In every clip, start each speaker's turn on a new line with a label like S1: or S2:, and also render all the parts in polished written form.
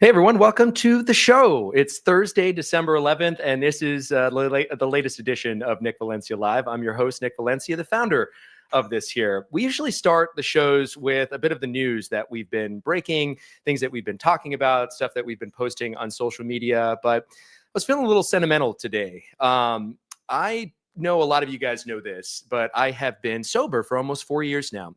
S1: Hey everyone, welcome to the show. It's Thursday, December 11th, and this is the latest edition of Nick Valencia Live. I'm your host, Nick Valencia, the founder of this here. We usually start the shows with a bit of the news that we've been breaking, things that we've been talking about, stuff that we've been posting on social media, but I was feeling a little sentimental today. I know a lot of you guys know this, but I have been sober for almost 4 years now.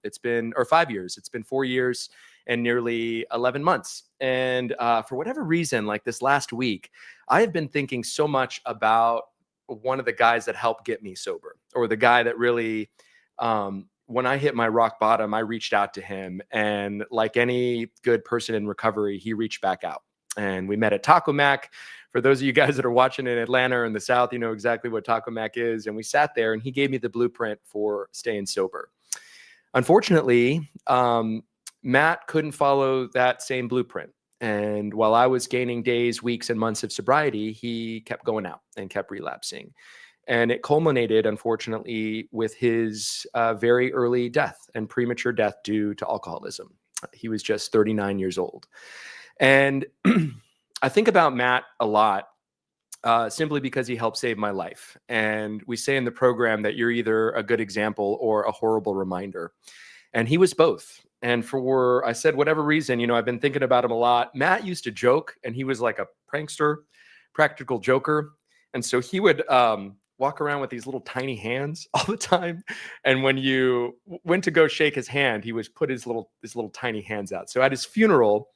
S1: Or 5 years. It's been 4 years and nearly 11 months. And for whatever reason, like this last week, I have been thinking so much about one of the guys that helped get me sober, or the guy that really, when I hit my rock bottom, I reached out to him. And like any good person in recovery, he reached back out. And we met at Taco Mac. For those of you guys that are watching in Atlanta or in the South, you know exactly what Taco Mac is. And we sat there and he gave me the blueprint for staying sober. Unfortunately, Matt couldn't follow that same blueprint. And while I was gaining days, weeks, and months of sobriety, he kept going out and kept relapsing. And it culminated, unfortunately, with his very early death and premature death due to alcoholism. He was just 39 years old. And I think about Matt a lot simply because he helped save my life. And we say in the program that you're either a good example or a horrible reminder. And he was both. And for, I said, whatever reason, I've been thinking about him a lot. Matt used to joke, and he was like a prankster, practical joker. And so he would walk around with these little tiny hands all the time. And when you went to go shake his hand, he would put his little tiny hands out. So at his funeral,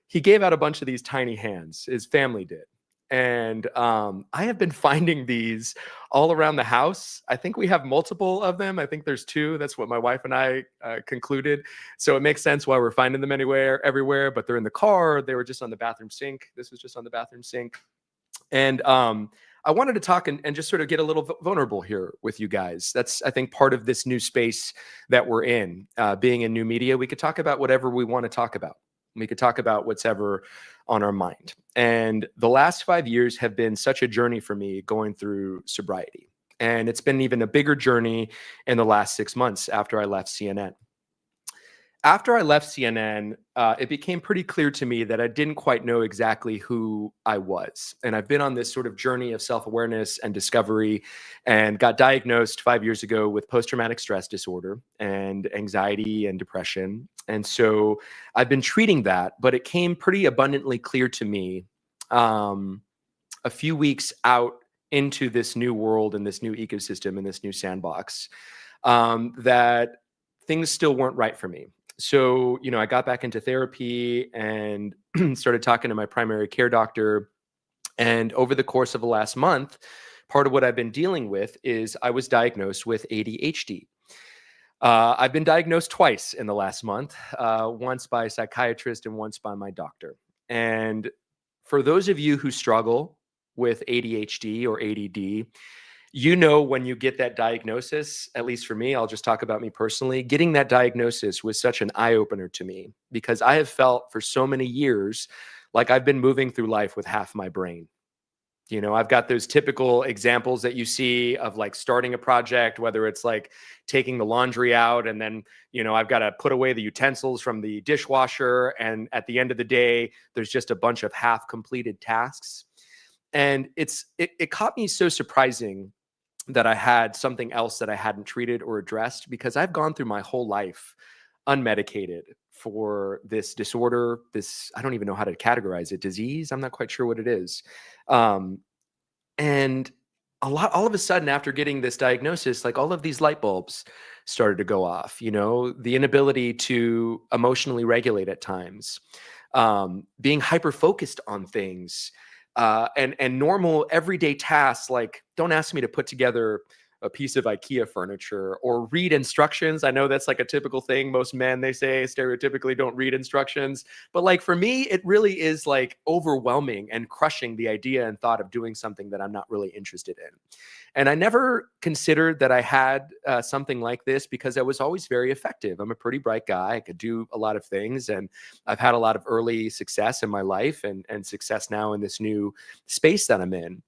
S1: he gave out a bunch of these tiny hands. His family did. And I have been finding these all around the house. I think we have multiple of them. I think there's 2. That's what my wife and I concluded. So it makes sense why we're finding them everywhere. But they're in the car. They were just on the bathroom sink. This was just on the bathroom sink. And I wanted to talk and just sort of get a little vulnerable here with you guys. That's, I think, part of this new space that we're in. Being in new media, we could talk about whatever we want to talk about. We could talk about what's ever on our mind. And the last 5 years have been such a journey for me going through sobriety. And it's been even a bigger journey in the last 6 months after I left CNN. After I left CNN, it became pretty clear to me that I didn't quite know exactly who I was. And I've been on this sort of journey of self-awareness and discovery, and got diagnosed 5 years ago with post-traumatic stress disorder and anxiety and depression. And so I've been treating that, but it came pretty abundantly clear to me a few weeks out into this new world and this new ecosystem and this new sandbox that things still weren't right for me. So, I got back into therapy and started talking to my primary care doctor. And over the course of the last month, part of what I've been dealing with is I was diagnosed with ADHD. I've been diagnosed twice in the last month, once by a psychiatrist and once by my doctor. And for those of you who struggle with ADHD or ADD, when you get that diagnosis, at least for me, I'll just talk about me personally, getting that diagnosis was such an eye-opener to me, because I have felt for so many years like I've been moving through life with half my brain. I've got those typical examples that you see of like starting a project, whether it's like taking the laundry out and then, I've got to put away the utensils from the dishwasher. And at the end of the day, there's just a bunch of half completed tasks. And it caught me so surprising that I had something else that I hadn't treated or addressed, because I've gone through my whole life unmedicated for this disorder, I don't even know how to categorize it, disease. I'm not quite sure what it is. And all of a sudden, after getting this diagnosis, like all of these light bulbs started to go off, the inability to emotionally regulate at times, being hyper-focused on things, and normal everyday tasks, like don't ask me to put together a piece of IKEA furniture or read instructions. I know that's like a typical thing. Most men, they say, stereotypically don't read instructions. But like for me, it really is like overwhelming and crushing the idea and thought of doing something that I'm not really interested in. And I never considered that I had something like this, because I was always very effective. I'm a pretty bright guy. I could do a lot of things. And I've had a lot of early success in my life and success now in this new space that I'm in.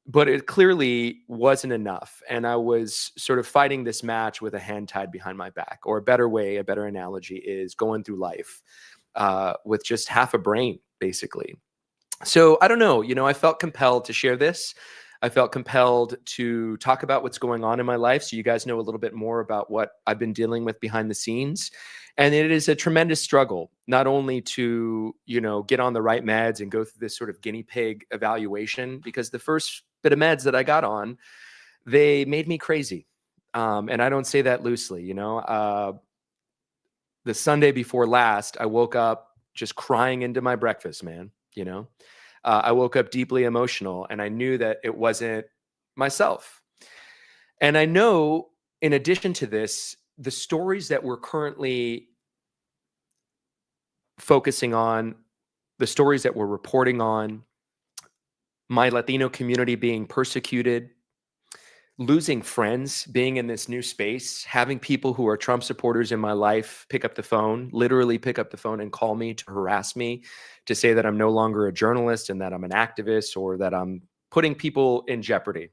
S1: But it clearly wasn't enough. And I was sort of fighting this match with a hand tied behind my back, or a better analogy is going through life with just half a brain, basically. So I don't know, I felt compelled to share this. I felt compelled to talk about what's going on in my life so you guys know a little bit more about what I've been dealing with behind the scenes. And it is a tremendous struggle, not only to, get on the right meds and go through this sort of guinea pig evaluation, because the first bit of meds that I got on, they made me crazy. And I don't say that loosely, the Sunday before last, I woke up just crying into my breakfast, man. I woke up deeply emotional, and I knew that it wasn't myself. And I know, in addition to this, the stories that we're currently focusing on, the stories that we're reporting on, my Latino community being persecuted, losing friends, being in this new space, having people who are Trump supporters in my life pick up the phone, literally pick up the phone and call me to harass me, to say that I'm no longer a journalist and that I'm an activist or that I'm putting people in jeopardy.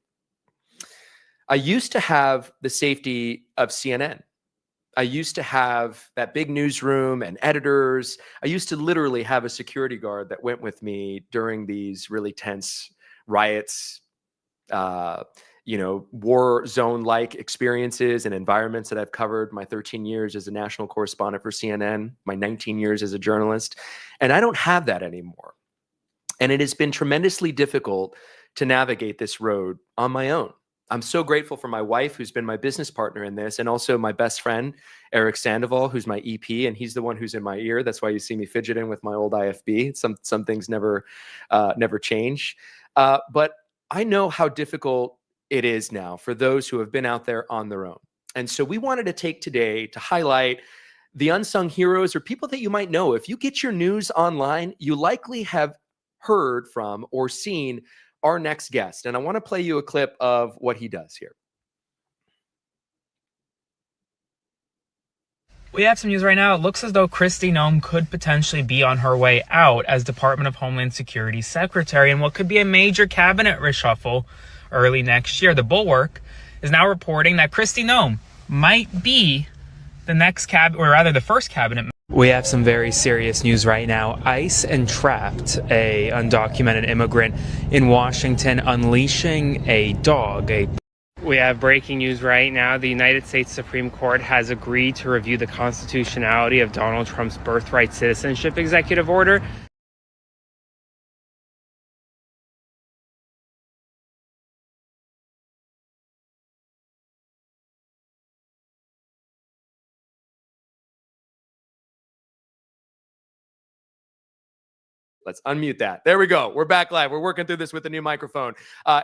S1: I used to have the safety of CNN. I used to have that big newsroom and editors. I used to literally have a security guard that went with me during these really tense riots, war zone-like experiences and environments that I've covered my 13 years as a national correspondent for CNN, my 19 years as a journalist. And I don't have that anymore. And it has been tremendously difficult to navigate this road on my own. I'm so grateful for my wife, who's been my business partner in this, and also my best friend, Eric Sandoval, who's my EP, and he's the one who's in my ear. That's why you see me fidgeting with my old IFB. Some things never change. But I know how difficult it is now for those who have been out there on their own. And so we wanted to take today to highlight the unsung heroes or people that you might know. If you get your news online, you likely have heard from or seen our next guest. And I want to play you a clip of what he does here.
S2: We have some news right now. It looks as though Kristi Noem could potentially be on her way out as Department of Homeland Security Secretary in what could be a major cabinet reshuffle early next year. The Bulwark is now reporting that Kristi Noem might be the next the first cabinet. We have some very serious news right now. ICE entrapped a undocumented immigrant in Washington, unleashing a dog. We have breaking news right now. The United States Supreme Court has agreed to review the constitutionality of Donald Trump's birthright citizenship executive order.
S1: Let's unmute that. There we go. We're back live. We're working through this with a new microphone.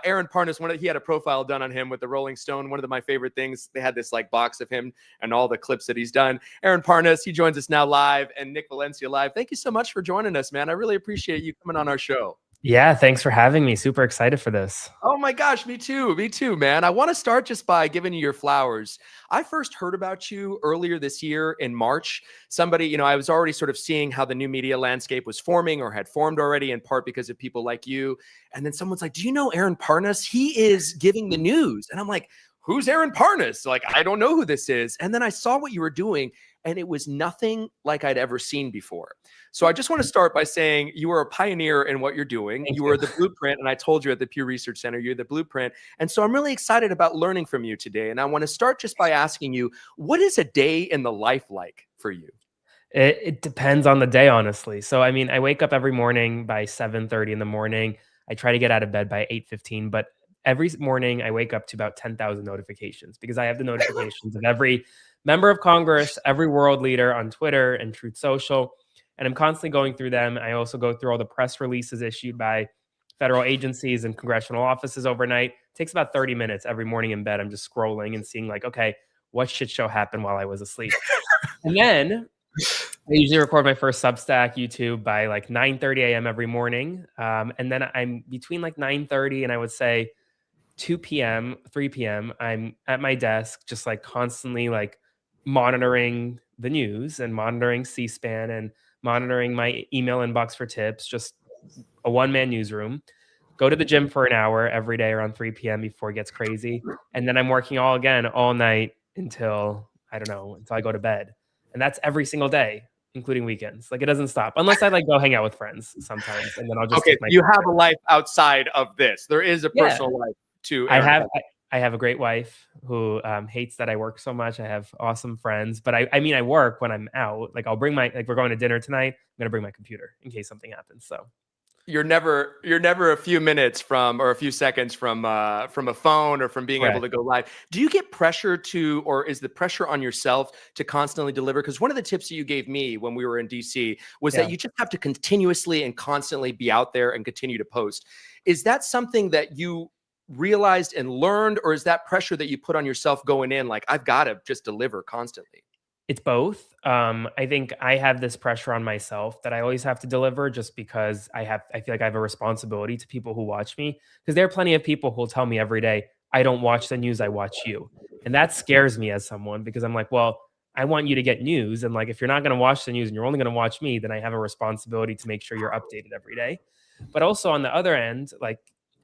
S1: Aaron Parnas, he had a profile done on him with the Rolling Stone. One of my favorite things, they had this box of him and all the clips that he's done. Aaron Parnas, he joins us now live, and Nick Valencia live. Thank you so much for joining us, man. I really appreciate you coming on our show.
S2: Yeah, thanks for having me. Super excited for this.
S1: Oh my gosh, me too. Me too, man. I want to start just by giving you your flowers. I first heard about you earlier this year in March. Somebody, I was already sort of seeing how the new media landscape was forming or had formed already, in part because of people like you. And then someone's like, do you know Aaron Parnas? He is giving the news. And I'm like, who's Aaron Parnas? I don't know who this is. And then I saw what you were doing, and it was nothing like I'd ever seen before. So I just want to start by saying you are a pioneer in what you're doing. You are the blueprint. And I told you at the Pew Research Center, you're the blueprint. And so I'm really excited about learning from you today. And I want to start just by asking you, what is a day in the life like for you?
S2: It depends on the day, honestly. So, I wake up every morning by 7:30 in the morning. I try to get out of bed by 8:15, but every morning I wake up to about 10,000 notifications because I have the notifications of every member of Congress, every world leader on Twitter and Truth Social. And I'm constantly going through them. I also go through all the press releases issued by federal agencies and congressional offices overnight. It takes about 30 minutes every morning in bed. I'm just scrolling and seeing okay, what shit show happened while I was asleep? And then I usually record my first Substack YouTube by 9:30 a.m. every morning. And then I'm between 9:30 and I would say 2 p.m., 3 p.m., I'm at my desk, just constantly monitoring the news and monitoring C-SPAN and monitoring my email inbox for tips, just a one-man newsroom. Go to the gym for an hour every day around 3 p.m. before it gets crazy. And then I'm working all night until I go to bed. And that's every single day. including weekends. Like, it doesn't stop unless I like go hang out with friends sometimes, and then I'll just
S1: Okay,
S2: take
S1: so
S2: my
S1: you have a life outside of this. There is a
S2: yeah.
S1: personal life to
S2: I
S1: Aaron.
S2: have I have a great wife who hates that I work so much. I have awesome friends, but I mean I work when I'm out. Like I'll bring my like we're going to dinner tonight. I'm gonna bring my computer in case something happens. So
S1: You're never a few minutes from or a few seconds from a phone or from being able
S2: correct.
S1: to go live. Do you get pressure to, or is the pressure on yourself to constantly deliver? Because one of the tips that you gave me when we were in DC was
S2: Yeah.
S1: that you just have to continuously and constantly be out there and continue to post. Is that something that you realized and learned, or is that pressure that you put on yourself going in, like I've got to just deliver constantly?
S2: It's both. I think I have this pressure on myself that I always have to deliver just because I feel like I have a responsibility to people who watch me. Because there are plenty of people who'll tell me every day, I don't watch the news, I watch you. And that scares me as someone because I'm like, well, I want you to get news. And like if you're not going to watch the news and you're only going to watch me, then I have a responsibility to make sure you're updated every day. But also on the other end, like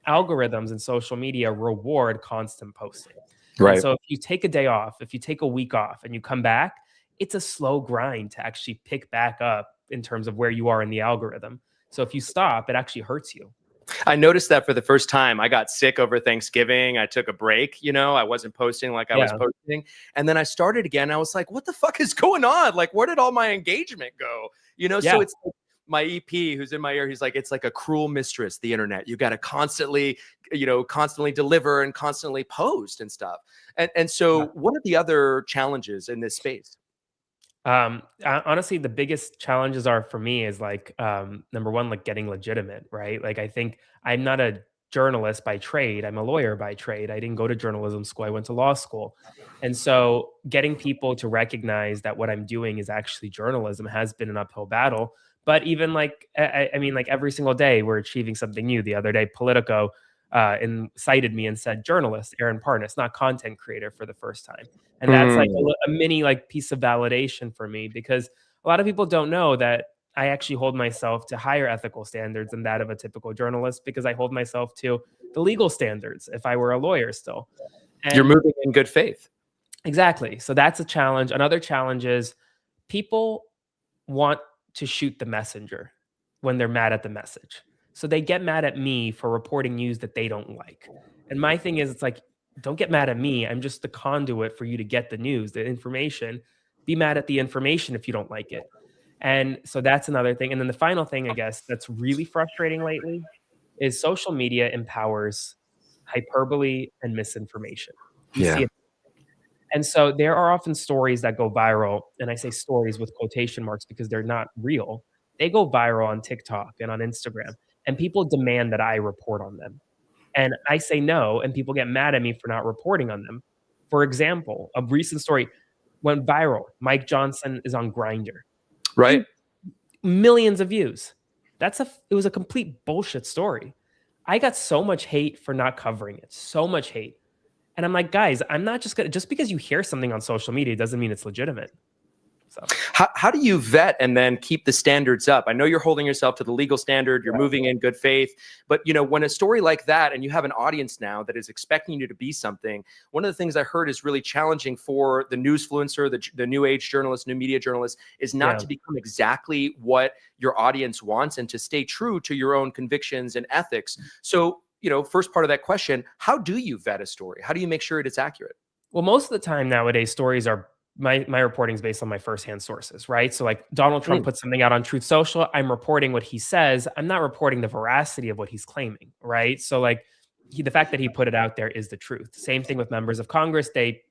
S2: algorithms and social media reward constant posting. And
S1: Right.
S2: so if you take a day off, if you take a week off and you come back, it's a slow grind to actually pick back up in terms of where you are in the algorithm. So if you stop, it actually hurts you.
S1: I noticed that for the first time. I got sick over Thanksgiving. I took a break, I wasn't posting like I was
S2: Yeah.
S1: posting. And then I started again. I was like, what the fuck is going on? Like, where did all my engagement go?
S2: Yeah.
S1: So it's like my EP who's in my ear. He's like, it's like a cruel mistress, the internet. You got to constantly deliver and constantly post and stuff. And
S2: Yeah.
S1: so what are the other challenges in this space?
S2: Honestly, the biggest challenges are for me is like number one, like getting legitimate, right? Like I think I'm not a journalist by trade. I'm a lawyer by trade. I didn't go to journalism school. I went to law school. And so getting people to recognize that what I'm doing is actually journalism has been an uphill battle. But even like I mean, like every single day we're achieving something new. The other day, Politico cited me and said journalist Aaron Parnas, not content creator, for the first time. And that's like
S1: Mm.
S2: a mini like piece of validation for me because a lot of people don't know that I actually hold myself to higher ethical standards than that of a typical journalist because I hold myself to the legal standards if I were a lawyer still.
S1: You're
S2: And
S1: moving in good faith.
S2: exactly. So that's a challenge. Another challenge is people want to shoot the messenger when they're mad at the message. So they get mad at me for reporting news that they don't like. And my thing is, it's like, don't get mad at me. I'm just the conduit for you to get the news, the information. Be mad at the information if you don't like it. And so that's another thing. And then the final thing, I guess, that's really frustrating lately is social media empowers hyperbole and misinformation. We
S1: Yeah.
S2: see it, and so there are often stories that go viral, and I say stories with quotation marks because they're not real. They go viral on TikTok and on Instagram, and people demand that I report on them. And I say no, and people get mad at me for not reporting on them. For example, a recent story went viral. Mike Johnson is on Grinder.
S1: Right.
S2: Millions of views. It was a complete bullshit story. I got so much hate for not covering it. So much hate. And I'm like, guys, I'm not just gonna just because you hear something on social media doesn't mean it's legitimate. So
S1: How do you vet and then keep the standards up? I know you're holding yourself to the legal standard, you're
S2: yeah,
S1: moving in good faith, but when a story like that and you have an audience now that is expecting you to be something, one of the things I heard is really challenging for the newsfluencer, the new age journalist, new media journalist, is not
S2: yeah.
S1: to become exactly what your audience wants and to stay true to your own convictions and ethics. So, first part of that question, how do you vet a story? How do you make sure it's accurate?
S2: Well, most of the time nowadays, stories are my reporting is based on my firsthand sources, right? So like Donald Trump
S1: Mm.
S2: puts something out on Truth Social, I'm reporting what he says. I'm not reporting the veracity of what he's claiming, right? So like the fact that he put it out there is the truth. Same thing with members of Congress. They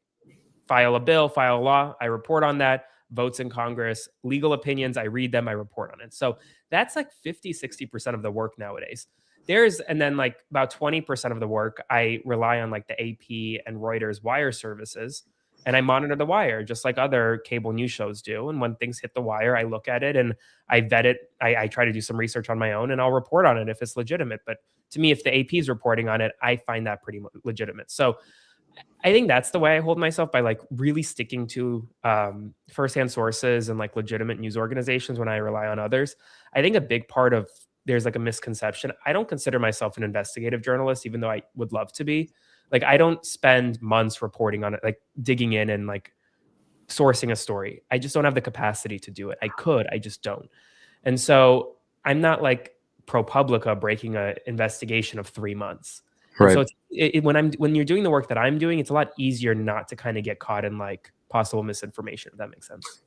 S2: file a bill, file a law, I report on that. Votes in Congress, legal opinions, I read them, I report on it. So that's like 50, 60% of the work nowadays. And then like about 20% of the work, I rely on like the AP and Reuters wire services. And I monitor the wire just like other cable news shows do. And when things hit the wire, I look at it and I vet it. I try to do some research on my own and I'll report on it if it's legitimate. But to me, if the AP is reporting on it, I find that pretty legitimate. So I think that's the way I hold myself, by like really sticking to firsthand sources and like legitimate news organizations when I rely on others. I think a big part of there's like a misconception. I don't consider myself an investigative journalist, even though I would love to be. Like I don't spend months reporting on it, like digging in and like sourcing a story. I just don't have the capacity to do it. I could, I just don't. And so I'm not like ProPublica breaking an investigation of 3 months. And
S1: Right.
S2: so when you're doing the work that I'm doing, it's a lot easier not to kind of get caught in like possible misinformation, if that makes sense.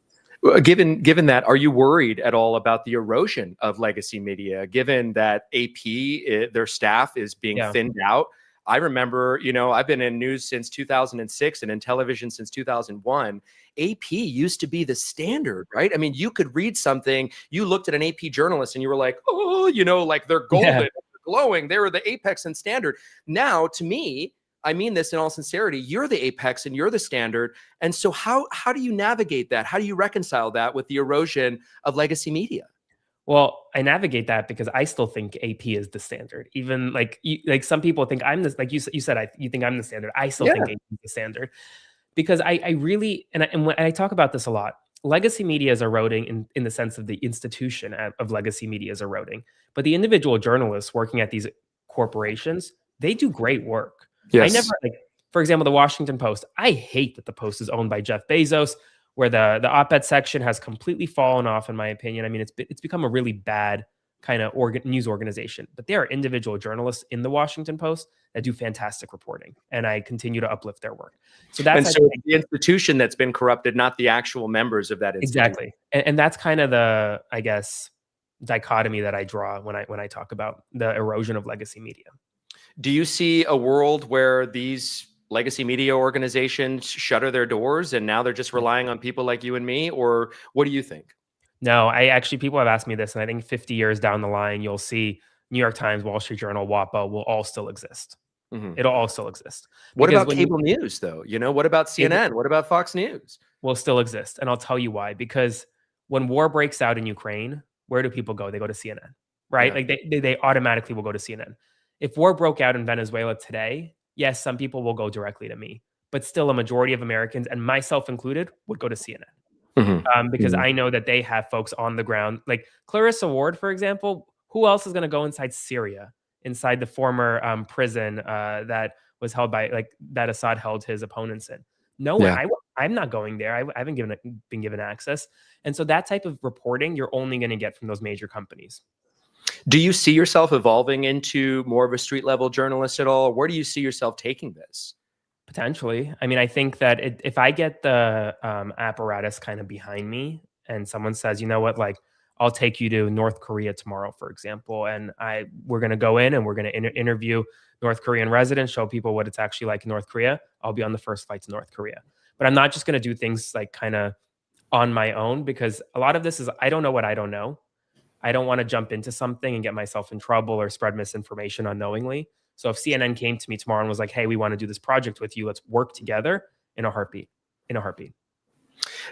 S1: Given that, are you worried at all about the erosion of legacy media? Given that AP, their staff is being
S2: Yeah.
S1: thinned out. I remember, I've been in news since 2006 and in television since 2001. AP used to be the standard, right? I mean, you could read something, you looked at an AP journalist and you were like, oh, like they're golden,
S2: Yeah.
S1: they're glowing, they were the apex and standard. Now, to me, I mean this in all sincerity, you're the apex and you're the standard. And so how do you navigate that? How do you reconcile that with the erosion of legacy media?
S2: Well, I navigate that because I still think AP is the standard. Even like some people think I'm this, like you said, you think I'm the standard. I still think
S1: Yeah.
S2: AP is the standard because I really, and when I talk about this a lot, legacy media is eroding in the sense of the institution of legacy media is eroding. But the individual journalists working at these corporations, they do great work. I never
S1: Yes.
S2: like, for example, the Washington Post. I hate that the Post is owned by Jeff Bezos, where the op-ed section has completely fallen off, in my opinion. I mean, it's become a really bad kind of news organization. But there are individual journalists in the Washington Post that do fantastic reporting, and I continue to uplift their work. So
S1: And
S2: that's
S1: so it's the institution that's been corrupted, not the actual members of that institution.
S2: exactly, and that's kind of the, I guess, dichotomy that I draw when I talk about the erosion of legacy media.
S1: Do you see a world where these legacy media organizations shutter their doors and now they're just relying on people like you and me? Or what do you think?
S2: No, I actually, people have asked me this, and I think 50 years down the line, you'll see New York Times, Wall Street Journal, WAPA will all still exist.
S1: Mhm.
S2: It'll all still exist
S1: What
S2: because
S1: about
S2: when you
S1: cable news, though? What about
S2: cable
S1: CNN? What about Fox News?
S2: will still exist, and I'll tell you why. Because when war breaks out in Ukraine, where do people go? They go to CNN, right?
S1: Yeah.
S2: Like they automatically will go to CNN. If war broke out in Venezuela today, yes, some people will go directly to me, but still a majority of Americans, and myself included, would go to CNN.
S1: Mhm.
S2: Because
S1: Mhm.
S2: I know that they have folks on the ground. Like Clarissa Ward, for example, who else is going to go inside Syria, inside the former prison that was held by, like, that Assad held his opponents in? No one.
S1: Yeah.
S2: I'm not going there. I haven't been given access. And so that type of reporting, you're only going to get from those major companies.
S1: Do you see yourself evolving into more of a street level journalist at all? Where do you see yourself taking this?
S2: Potentially. I mean, I think that if I get the apparatus kind of behind me and someone says, you know what, like, I'll take you to North Korea tomorrow, for example, and we're going to go in and we're going to interview North Korean residents, show people what it's actually like in North Korea. I'll be on the first flight to North Korea. But I'm not just going to do things like kind of on my own, because a lot of this is I don't know what I don't know. I don't want to jump into something and get myself in trouble or spread misinformation unknowingly. So if CNN came to me tomorrow and was like, "Hey, we want to do this project with you. Let's work together," in a heartbeat. In a heartbeat.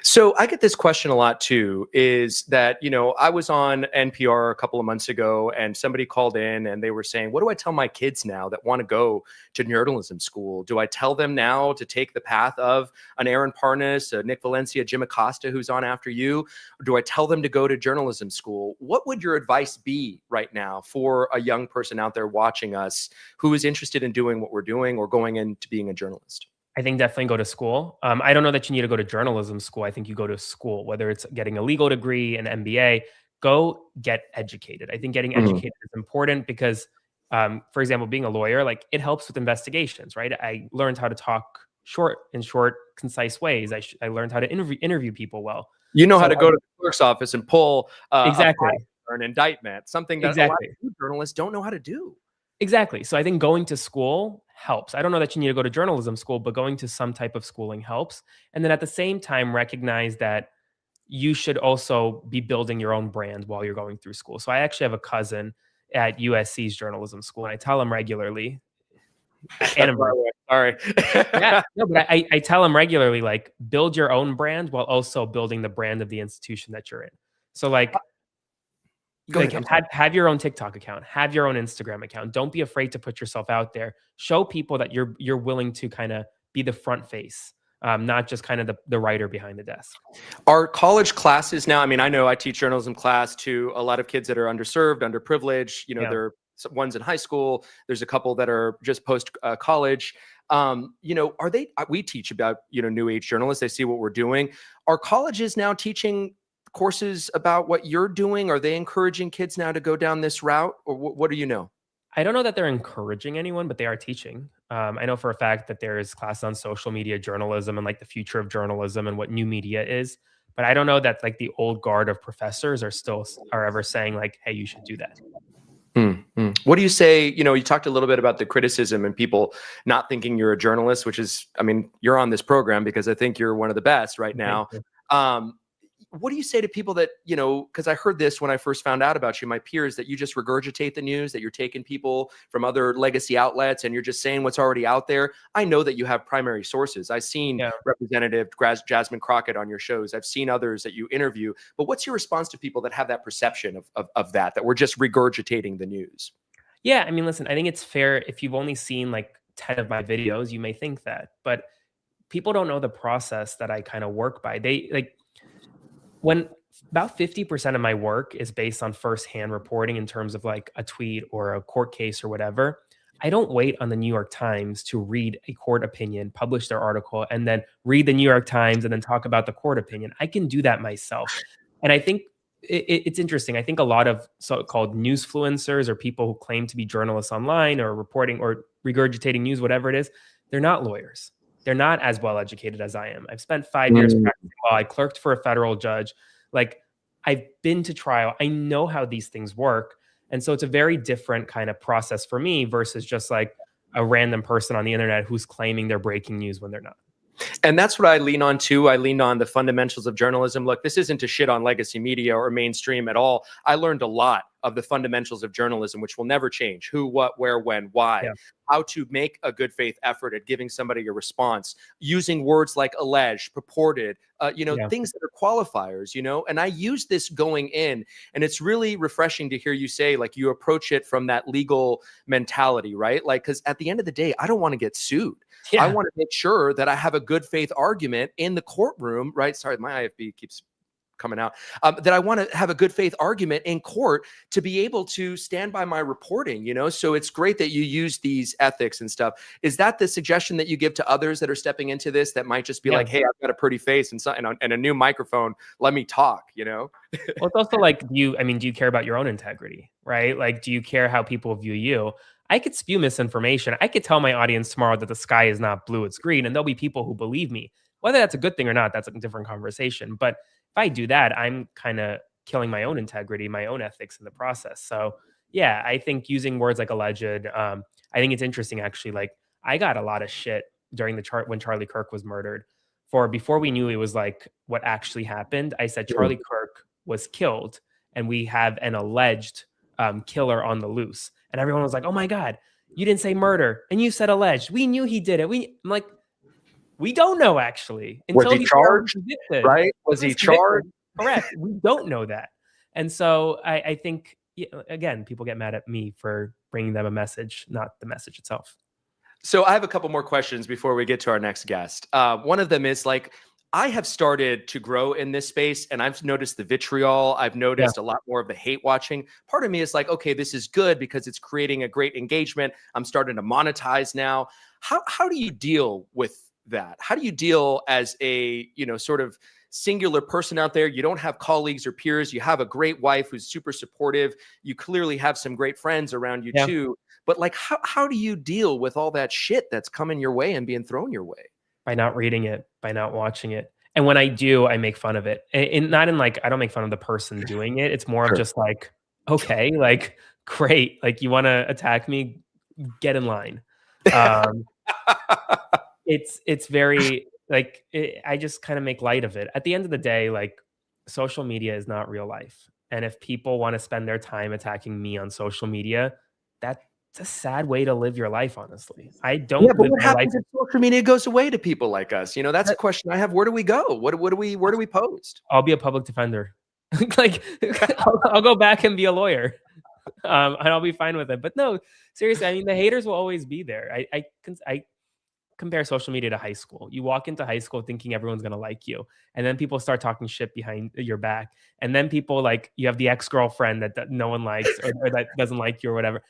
S1: So I get this question a lot too, is that, I was on NPR a couple of months ago and somebody called in and they were saying, what do I tell my kids now that want to go to journalism school? Do I tell them now to take the path of an Aaron Parnas, a Nick Valencia, Jim Acosta, who's on after you? Or do I tell them to go to journalism school? What would your advice be right now for a young person out there watching us who is interested in doing what we're doing or going into being a journalist?
S2: I think definitely go to school. I don't know that you need to go to journalism school. I think you go to school, whether it's getting a legal degree, an MBA, go get educated. I think getting
S1: Mhm.
S2: educated is important because, for example, being a lawyer, like, it helps with investigations, right? I learned how to talk in short, concise ways. I learned how to interview people well.
S1: You know how
S2: So
S1: to go to the clerk's office and pull a file
S2: exactly,
S1: or an indictment, something that a lot
S2: exactly.
S1: of journalists don't know how to do.
S2: Exactly. So I think going to school helps. I don't know that you need to go to journalism school, but going to some type of schooling helps. And then at the same time, recognize that you should also be building your own brand while you're going through school. So I actually have a cousin at USC's journalism school, and I tell him regularly,
S1: That's
S2: and
S1: my way. Sorry.
S2: yeah, no, but I tell him regularly, like, build your own brand while also building the brand of the institution that you're in. So
S1: Go ahead. I'm sorry.
S2: have your own TikTok account, have your own Instagram account. Don't be afraid to put yourself out there. Show people that you're willing to kind of be the front face, not just kind of the writer behind the desk.
S1: Are college classes now? I mean, I know I teach journalism class to a lot of kids that are underserved, underprivileged.
S2: Yeah.
S1: There are ones in high school. There's a couple that are just post college. Are they, we teach about, new age journalists, they see what we're doing. Are colleges now teaching courses about what you're doing? Are they encouraging kids now to go down this route, or what do you know?
S2: I don't know that they're encouraging anyone, but they are teaching. I know for a fact that there's classes on social media journalism and like the future of journalism and what new media is. But I don't know that like the old guard of professors are ever saying like, "Hey, you should do that."
S1: What do you say? You talked a little bit about the criticism and people not thinking you're a journalist, which is, I mean, you're on this program because I think you're one of the best right
S2: Thank
S1: now.
S2: you.
S1: Um, what do you say to people that, because I heard this when I first found out about you, my peers, that you just regurgitate the news, that you're taking people from other legacy outlets and you're just saying what's already out there? I know that you have primary sources. I've seen
S2: Yeah.
S1: Representative Jasmine Crockett on your shows. I've seen others that you interview. But what's your response to people that have that perception of that we're just regurgitating the news?
S2: Yeah, I mean, listen, I think it's fair if you've only seen like 10 of my videos, you may think that, but people don't know the process that I kind of work by. They like when about 50% of my work is based on firsthand reporting in terms of like a tweet or a court case or whatever. I don't wait on the New York Times to read a court opinion, publish their article, and then read the New York Times and then talk about the court opinion. I can do that myself. And I think it's interesting. I think a lot of so-called newsfluencers or people who claim to be journalists online or reporting or regurgitating news, whatever it is, they're not lawyers. They're not as well educated as I am. I've spent 5 years practicing law. I clerked for a federal judge. Like, I've been to trial. I know how these things work. And so it's a very different kind of process for me versus just like a random person on the internet who's claiming they're breaking news when they're not.
S1: And that's what I lean on too. I leaned on the fundamentals of journalism. Look, this isn't to shit on legacy media or mainstream at all. I learned a lot of the fundamentals of journalism, which will never change: who, what, where, when, why,
S2: Yeah.
S1: how to make a good faith effort at giving somebody a response, using words like alleged, purported,
S2: Yeah.
S1: things that are qualifiers, and I use this going in, and it's really refreshing to hear you say, like, you approach it from that legal mentality, right? Like, because at the end of the day, I don't want to get sued. I
S2: Yeah.
S1: want to make sure that I have a good faith argument in the courtroom, right? Sorry, my IFB keeps coming out. That I want to have a good faith argument in court to be able to stand by my reporting, So it's great that you use these ethics and stuff. Is that the suggestion that you give to others that are stepping into this that might just be
S2: Yeah.
S1: like, hey, I've got a pretty face and a new microphone. Let me talk,
S2: Well, it's also like, do you care about your own integrity, right? Like, do you care how people view you? I could spew misinformation. I could tell my audience tomorrow that the sky is not blue, it's green, and there'll be people who believe me. Whether that's a good thing or not, that's a different conversation. But if I do that, I'm kind of killing my own integrity, my own ethics in the process. So yeah, I think using words like alleged, I think it's interesting actually. Like, I got a lot of shit during the chart when Charlie Kirk was murdered. For before we knew it was like what actually happened, I said Charlie Kirk was killed, and we have an alleged killer on the loose. And everyone was like, "Oh my god, you didn't say murder, and you said alleged. We knew he did it." I'm like, we don't know actually
S1: Was
S2: until
S1: he
S2: he's found
S1: charged?
S2: convicted.
S1: Right? Was he charged?
S2: Correct. We don't know that, and so I think again, people get mad at me for bringing them a message, not the message itself.
S1: So I have a couple more questions before we get to our next guest. One of them is like, I have started to grow in this space and I've noticed the vitriol. I've
S2: Yeah.
S1: noticed a lot more of the hate watching. Part of me is like, okay, this is good because it's creating a great engagement. I'm starting to monetize now. How do you deal with that? How do you deal as a, sort of singular person out there? You don't have colleagues or peers. You have a great wife who's super supportive. You clearly have some great friends around you
S2: Yeah.
S1: too. But like, how do you deal with all that shit that's coming your way and being thrown your way?
S2: By not reading it, by not watching it. And when I do, I make fun of it. And not in like, I don't make fun of the person doing it. It's more of
S1: Sure.
S2: just like, okay, like, great. Like, you want to attack me? Get in line. It's very like, I just kind of make light of it. At the end of the day, like, social media is not real life. And if people want to spend their time attacking me on social media, that's a sad way to live your life, honestly. I don't
S1: Yeah, but
S2: live
S1: what
S2: my life.
S1: happens if social media goes away to people like us? That's a question I have. Where do we go? Where do we post?
S2: I'll be a public defender. Like, I'll go back and be a lawyer, and I'll be fine with it. But no, seriously, I mean, the haters will always be there. I compare social media to high school. You walk into high school thinking everyone's gonna like you, and then people start talking shit behind your back, and then people like you have the ex girlfriend that no one likes or that doesn't like you or whatever.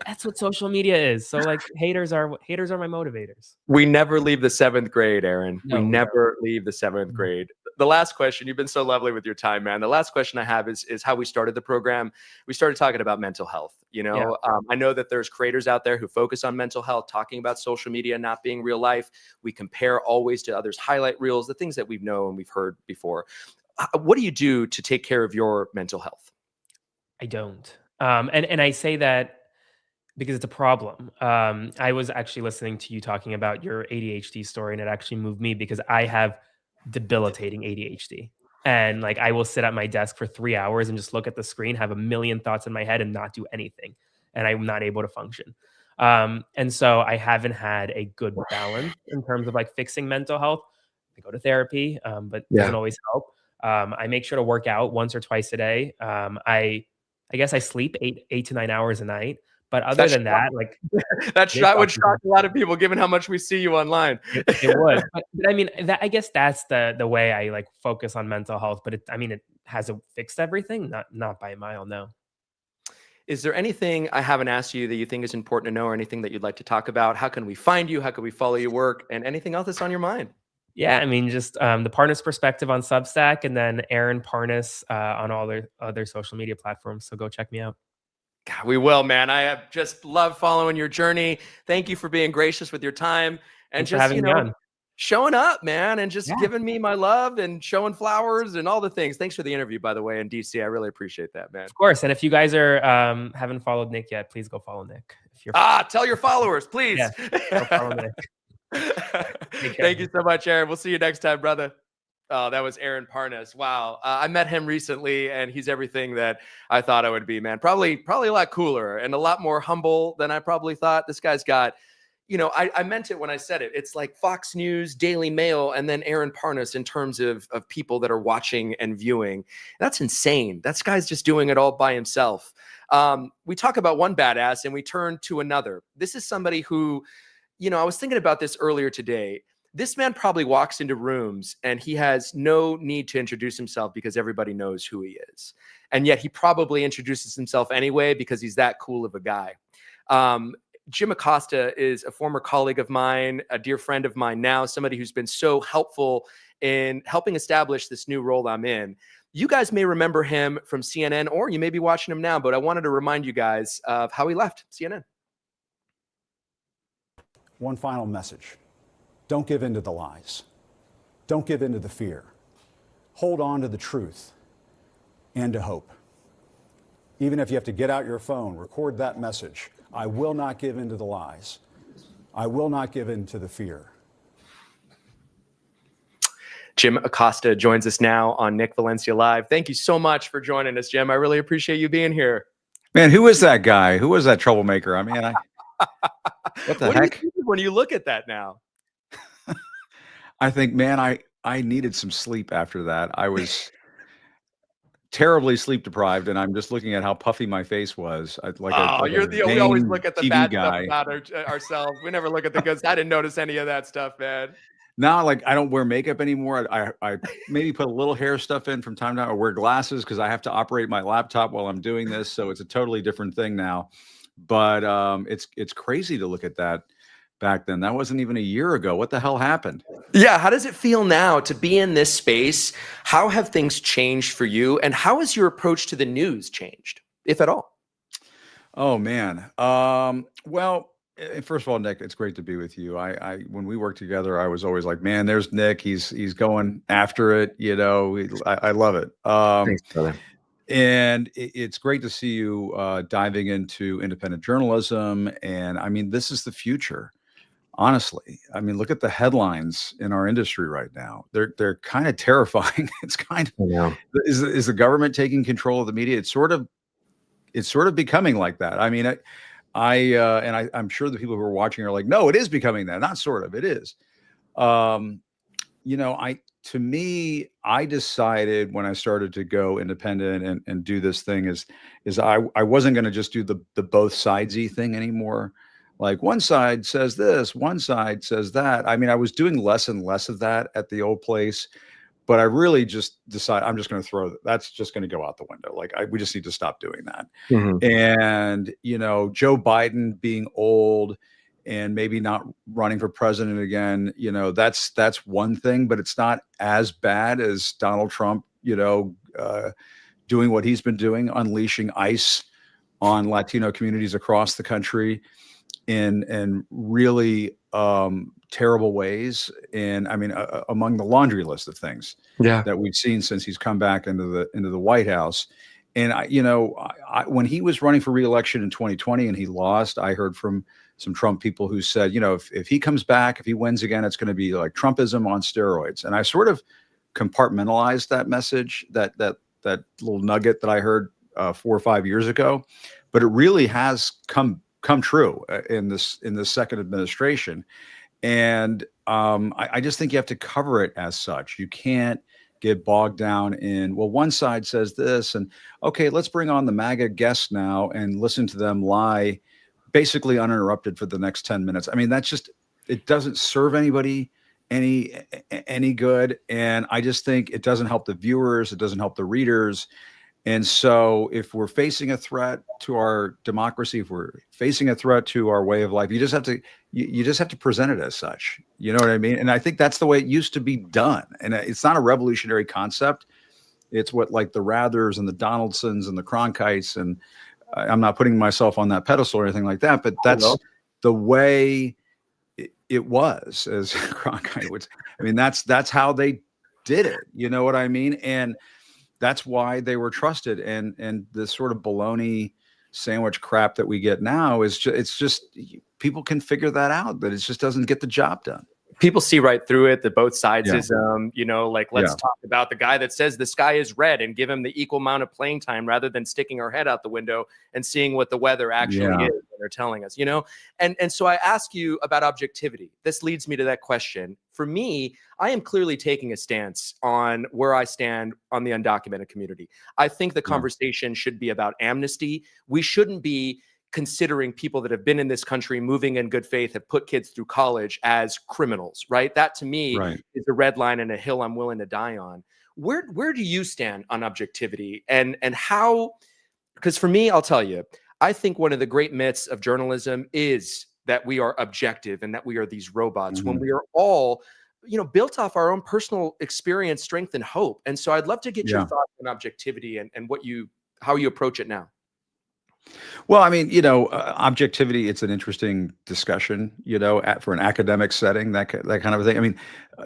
S2: That's what social media is. So like haters are my motivators.
S1: We never leave the seventh grade, Aaron. We
S2: No, we don't.
S1: never leave the seventh
S2: Mhm.
S1: grade. The last question, you've been so lovely with your time, man. The last question I have is how we started the program. We started talking about mental health.
S2: Yeah.
S1: I know that there's creators out there who focus on mental health, talking about social media not being real life. We compare always to others' highlight reels, the things that we've known, we've heard before. What do you do to take care of your mental health?
S2: I don't. And I say that because it's a problem. I was actually listening to you talking about your ADHD story, and it actually moved me because I have debilitating ADHD. And like I will sit at my desk for 3 hours and just look at the screen, have a million thoughts in my head, and not do anything. And I'm not able to function. And so I haven't had a good balance in terms of like fixing mental health. I go to therapy, but it doesn't
S1: Yeah.
S2: always help. I make sure to work out once or twice a day. I guess I sleep 8 to 9 hours a night. But other
S1: That's
S2: than that, like you're
S1: that would
S2: talking
S1: shock a lot of people given how much we see you online.
S2: it would. But I mean, that I guess that's the way I, like, focus on mental health, but I mean, it hasn't fixed everything, not by a mile, no.
S1: Is there anything I haven't asked you that you think is important to know or anything that you'd like to talk about? How can we find you? How can we follow your work? And anything else that's on your mind?
S2: Yeah, I mean, just, the Parnas perspective on Substack, and then Aaron Parnas, on all the other social media platforms, so go check me out.
S1: God, we will, man. I have just loved following your journey. Thank you for being gracious with your time and
S2: Thanks for
S1: just,
S2: having me on.
S1: showing up, man, and just
S2: Yeah.
S1: giving me my love and showing flowers and all the things. Thanks for the interview, by the way, in DC. I really appreciate that, man.
S2: Of course, and if you guys are, haven't followed Nick yet, please go follow Nick. If you're
S1: Tell your followers, please.
S2: Yeah, go follow Nick. Take
S1: Thank
S2: care.
S1: you so much, Aaron. We'll see you next time, brother. Oh, that was Aaron Parnas. Wow. I met him recently and he's everything that I thought I would be, man. Probably a lot cooler and a lot more humble than I probably thought. This guy's got, I meant it when I said it. It's like Fox News, Daily Mail, and then Aaron Parnas in terms of people that are watching and viewing. That's insane. That guy's just doing it all by himself. We talk about one badass and we turn to another. This is somebody who, I was thinking about this earlier today. This man probably walks into rooms and he has no need to introduce himself because everybody knows who he is. And yet he probably introduces himself anyway because he's that cool of a guy. Jim Acosta is a former colleague of mine, a dear friend of mine now, somebody who's been so helpful in helping establish this new role I'm in. You guys may remember him from CNN, or you may be watching him now, but I wanted to remind you guys of how he left CNN.
S3: One final message. Don't give in to the lies. Don't give in to the fear. Hold on to the truth and to hope. Even if you have to get out your phone, record that message. I will not give in to the lies. I will not give in to the fear.
S1: Jim Acosta joins us now on Nick Valencia Live. Thank you so much for joining us, Jim. I really appreciate you being here.
S4: Man, who is that guy? Who was that troublemaker? I mean, what the heck?
S1: Do you think when you look at that now?
S4: I think, man, I needed some sleep after that. I was terribly sleep deprived, and I'm just looking at how puffy my face was.
S1: We always look at the
S4: TV
S1: bad
S4: guy.
S1: stuff about ourselves. We never look at the good. I didn't notice any of that stuff, man.
S4: Now, like, I don't wear makeup anymore. I maybe put a little hair stuff in from time to time, or wear glasses because I have to operate my laptop while I'm doing this. So it's a totally different thing now. But it's crazy to look at that back then. That wasn't even a year ago. What the hell happened?
S1: Yeah. How does it feel now to be in this space? How have things changed for you? And how has your approach to the news changed, if at all?
S4: Oh, man. Well, first of all, Nick, it's great to be with you. When we worked together, I was always like, man, there's Nick. He's going after it. I love it.
S1: Thanks, brother.
S4: And it's great to see you diving into independent journalism. And I mean, this is the future. Honestly, I mean, look at the headlines in our industry right now. They're kind of terrifying. It's kind of is the government taking control of the media? It's sort of becoming like that. I mean, I'm sure the people who are watching are like, no, it is becoming that. Not sort of, it is. To me, I decided when I started to go independent and do this thing is I wasn't going to just do the both sidesy thing anymore. Like one side says this, one side says that. I mean, I was doing less and less of that at the old place, But I really just decided I'm just going to that's just going to go out the window. Like we just need to stop doing that.
S1: Mhm.
S4: And, Joe Biden being old and maybe not running for president again, that's one thing, but it's not as bad as Donald Trump, doing what he's been doing, unleashing ICE on Latino communities across the country in really terrible ways. And I mean, among the laundry list of things that we've seen since he's come back into the White House. And when he was running for reelection in 2020 and he lost, I heard from some Trump people who said, if he comes back, if he wins again, it's going to be like Trumpism on steroids. And I sort of compartmentalized that message, that little nugget that I heard 4 or 5 years ago, but it really has come true in this second administration. And I just think you have to cover it as such. You can't get bogged down in, well, one side says this, and okay, let's bring on the MAGA guests now and listen to them lie basically uninterrupted for the next 10 minutes. I mean, it doesn't serve anybody any good. And I just think it doesn't help the viewers. It doesn't help the readers. And so if we're facing a threat to our democracy, if we're facing a threat to our way of life, you just have to present it as such. You know what I mean? And I think that's the way it used to be done. And it's not a revolutionary concept. It's what, like, the Rathers and the Donaldsons and the Cronkites, and I'm not putting myself on that pedestal or anything like that, but that's the way it was, as Cronkite would. I mean, that's how they did it. You know what I mean? And that's why they were trusted. And the sort of baloney sandwich crap that we get now is it's just people can figure that out, that it just doesn't get the job done.
S1: People see right through it, that both sides
S4: Yeah.
S1: is, let's talk about the guy that says the sky is red and give him the equal amount of playing time rather than sticking our head out the window and seeing what the weather actually is when they're telling us, And so I ask you about objectivity. This leads me to that question. For me, I am clearly taking a stance on where I stand on the undocumented community. I think the conversation should be about amnesty. We shouldn't be considering people that have been in this country, moving in good faith, have put kids through college as criminals, right? That to me is a red line and a hill I'm willing to die on. Where do you stand on objectivity, and how? Because for me, I'll tell you, I think one of the great myths of journalism is that we are objective and that we are these robots, when we are all, built off our own personal experience, strength, and hope. And so I'd love to get your thoughts on objectivity and how you approach it now.
S4: Well, I mean, objectivity, it's an interesting discussion, for an academic setting, that kind of a thing. I mean,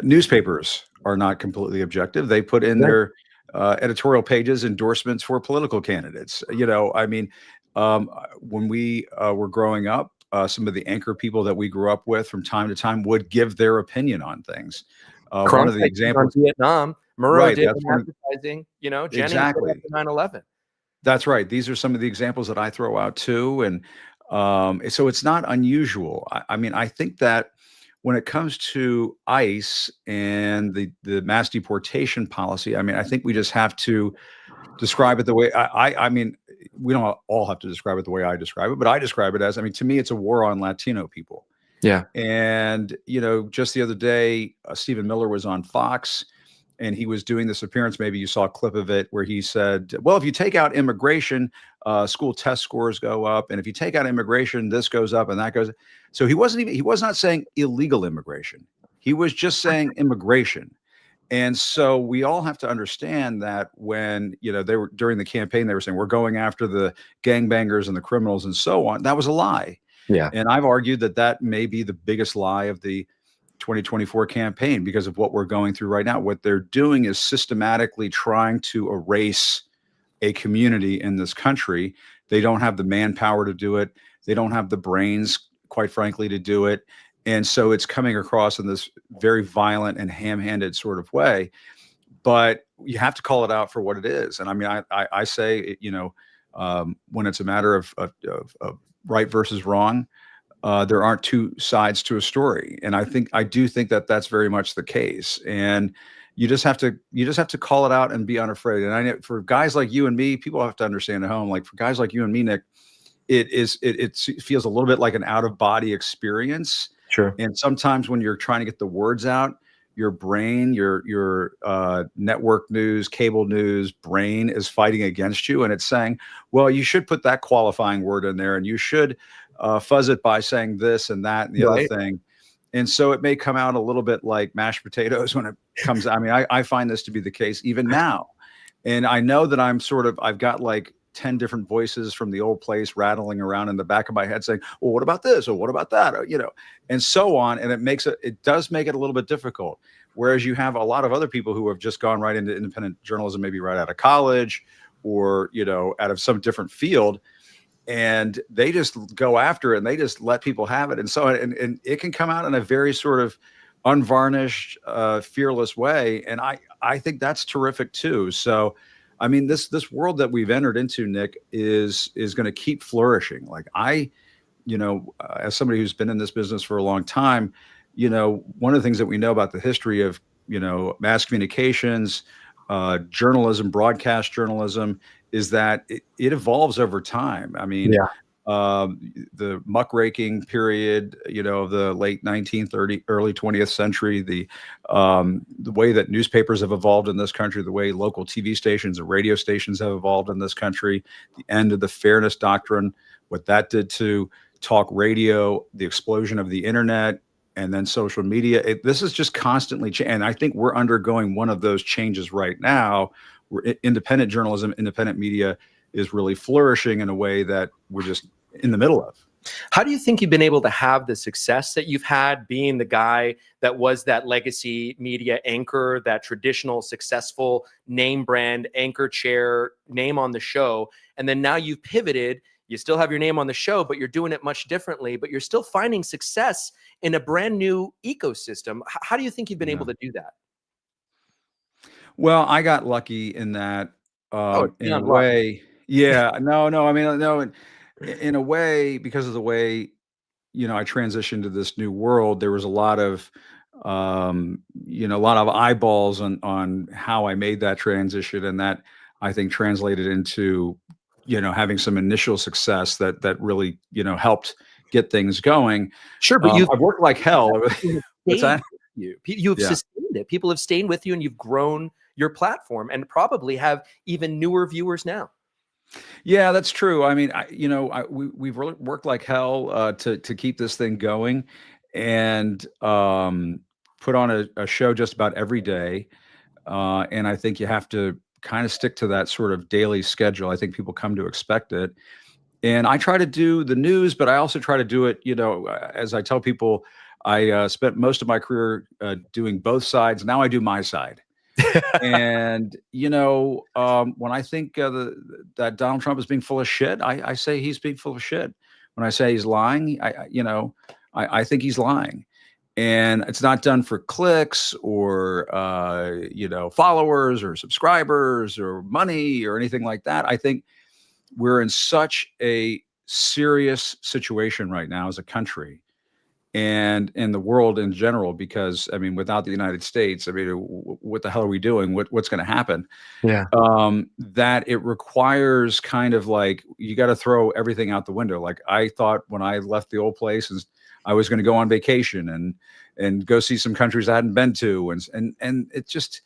S4: newspapers are not completely objective. They put in their editorial pages endorsements for political candidates. I mean, when we were growing up, some of the anchor people that we grew up with from time to time would give their opinion on things. One of the examples,
S1: Vietnam, Murrow
S4: right?
S1: did
S4: That's
S1: advertising, Jennings
S4: exactly.
S1: did 9/11.
S4: That's right. These are some of the examples that I throw out too. And so it's not unusual. I mean, I think that when it comes to ICE and the mass deportation policy, I mean, I think we just have to describe it the way I mean, we don't all have to describe it the way I describe it, but I describe it as, I mean, to me, it's a war on Latino people.
S1: Yeah.
S4: And, just the other day, Stephen Miller was on Fox, and he was doing this appearance. Maybe you saw a clip of it where he said, well, if you take out immigration, school test scores go up. And if you take out immigration, this goes up and that goes. So he was not saying illegal immigration. He was just saying immigration. And so we all have to understand that when, they were during the campaign, they were saying, we're going after the gangbangers and the criminals and so on. That was a lie.
S1: Yeah.
S4: And I've argued that may be the biggest lie of the 2024 campaign, because of what we're going through right now. What they're doing is systematically trying to erase a community in this country. They don't have the manpower to do it. They don't have the brains, quite frankly, to do it. And so it's coming across in this very violent and ham-handed sort of way. But you have to call it out for what it is. And I mean, I say, when it's a matter of right versus wrong, there aren't two sides to a story. And I do think that that's very much the case. And you just have to call it out and be unafraid. And I know for guys like you and me, people have to understand at home, like for guys like you and me, Nick, it feels a little bit like an out of body experience.
S1: Sure.
S4: And sometimes when you're trying to get the words out, your brain, your network news, cable news brain is fighting against you, and it's saying, well, you should put that qualifying word in there, and you should fuzz it by saying this and that and the other thing. And so it may come out a little bit like mashed potatoes when it comes. I mean, I find this to be the case even now. And I know that I've got like 10 different voices from the old place rattling around in the back of my head saying, well, what about this? Or what about that? Or, and so on. And it does make it a little bit difficult. Whereas you have a lot of other people who have just gone right into independent journalism, maybe right out of college or, out of some different field. And they just go after it and they just let people have it. And so, and it can come out in a very sort of unvarnished, fearless way. And I think that's terrific too. So, I mean, this world that we've entered into, Nick, is going to keep flourishing. Like as somebody who's been in this business for a long time, one of the things that we know about the history of, mass communications, journalism, broadcast journalism, is that it evolves over time. I mean, the muckraking period, of the late 1930s, early 20th century, the way that newspapers have evolved in this country, the way local TV stations and radio stations have evolved in this country, the end of the fairness doctrine, what that did to talk radio, the explosion of the internet, and then social media. This is just constantly changing. And I think we're undergoing one of those changes right now, where independent journalism, independent media is really flourishing in a way that we're just in the middle of.
S1: How do you think you've been able to have the success that you've had, being the guy that was that legacy media anchor, that traditional successful name brand anchor chair name on the show, and then now you've pivoted, you still have your name on the show, but you're doing it much differently, but you're still finding success in a brand new ecosystem. How do you think you've been able to do that?
S4: Well, I got lucky in that, in a way. Yeah, no. I mean, no, in a way, because of the way, I transitioned to this new world, there was a lot of, a lot of eyeballs on how I made that transition, and that I think translated into, having some initial success that really, helped get things going.
S1: Sure, but
S4: I've worked like hell. What's that?
S1: You've sustained it. People have stayed with you, and you've grown your platform, and probably have even newer viewers now.
S4: Yeah, that's true. I mean, we've really worked like hell to keep this thing going, and put on a show just about every day. And I think you have to kind of stick to that sort of daily schedule. I think people come to expect it. And I try to do the news, but I also try to do it, as I tell people, I spent most of my career doing both sides. Now I do my side. And, when I think that Donald Trump is being full of shit, I say he's being full of shit. When I say he's lying, I think he's lying. And it's not done for clicks or, followers or subscribers or money or anything like that. I think we're in such a serious situation right now as a country and in the world in general, because I mean, without the United States, I mean, what the hell are we doing? What's going to happen?
S1: Yeah.
S4: That it requires kind of like, you got to throw everything out the window. Like I thought when I left the old place, and I was going to go on vacation and go see some countries I hadn't been to. And it just,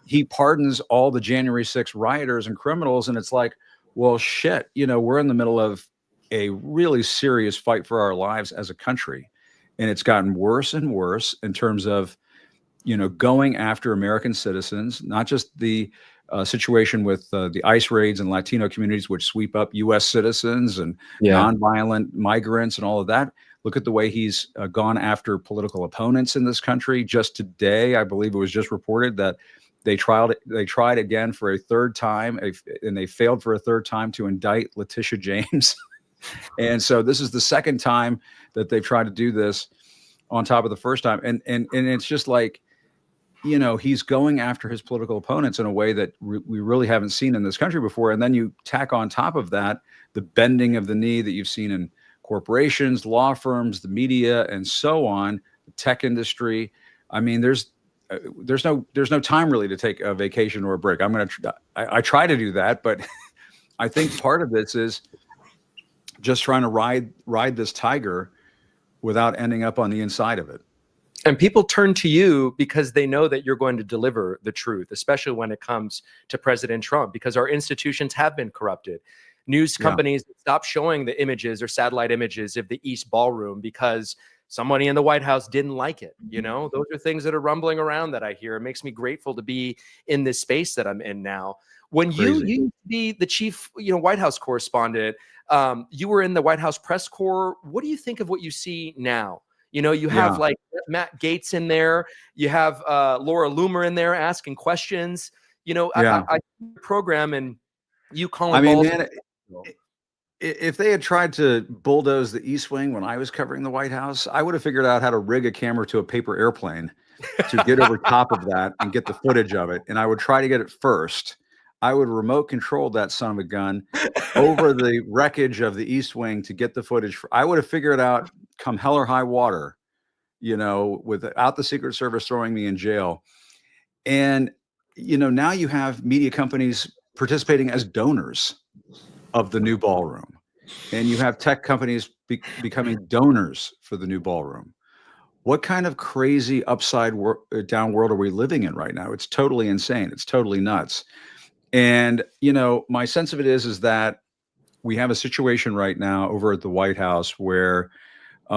S4: he pardons all the January 6th rioters and criminals. And it's like, well, shit, we're in the middle of a really serious fight for our lives as a country. And it's gotten worse and worse in terms of, going after American citizens, not just the situation with the ICE raids and Latino communities, which sweep up U.S. citizens and nonviolent migrants and all of that. Look at the way he's gone after political opponents in this country. Just today, I believe it was just reported that they tried again for a third time, and they failed for a third time to indict Letitia James. And so this is the second time that they've tried to do this on top of the first time. And it's just like, he's going after his political opponents in a way that we really haven't seen in this country before. And then you tack on top of that, the bending of the knee that you've seen in corporations, law firms, the media, and so on, the tech industry. I mean, there's no time really to take a vacation or a break. I try to do that, but I think part of this is just trying to ride this tiger without ending up on the inside of it.
S1: And people turn to you because they know that you're going to deliver the truth, especially when it comes to President Trump, because our institutions have been corrupted. News companies stop showing the images or satellite images of the East Ballroom because somebody in the White House didn't like it. You know, those are things that are rumbling around that I hear. It makes me grateful to be in this space that I'm in now. When you used to be the chief, White House correspondent, you were in the White House press corps. What do you think of what you see now? You have like Matt Gaetz in there. You have Laura Loomer in there asking questions. I program and you calling balls.
S4: Man, if they had tried to bulldoze the East Wing when I was covering the White House, I would have figured out how to rig a camera to a paper airplane to get over top of that and get the footage of it. And I would try to get it first. I would remote control that son of a gun over the wreckage of the East Wing to get the footage. I would have figured out come hell or high water, without the Secret Service throwing me in jail. And, now you have media companies participating as donors of the new ballroom. And you have tech companies becoming donors for the new ballroom. What kind of crazy upside down world are we living in right now? It's totally insane. It's totally nuts. And, my sense of it is that we have a situation right now over at the White House where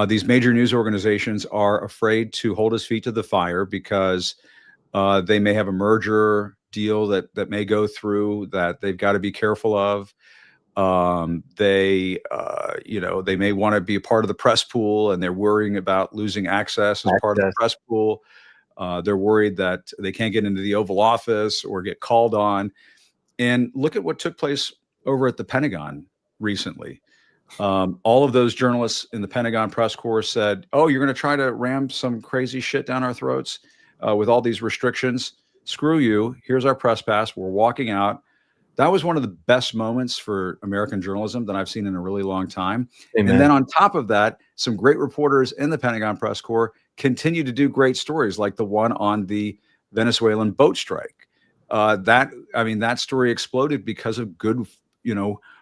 S4: these major news organizations are afraid to hold his feet to the fire because they may have a merger deal that may go through that they've got to be careful of. They may want to be a part of the press pool and they're worrying about losing access as part of the press pool. They're worried that they can't get into the Oval Office or get called on. And look at what took place over at the Pentagon recently. All of those journalists in the Pentagon press corps said, "Oh, you're going to try to ram some crazy shit down our throats with all these restrictions? Screw you. Here's our press pass. We're walking out." That was one of the best moments for American journalism that I've seen in a really long time. Amen. And then on top of that, some great reporters in the Pentagon press corps continue to do great stories like the one on the Venezuelan boat strike. That story exploded because of good,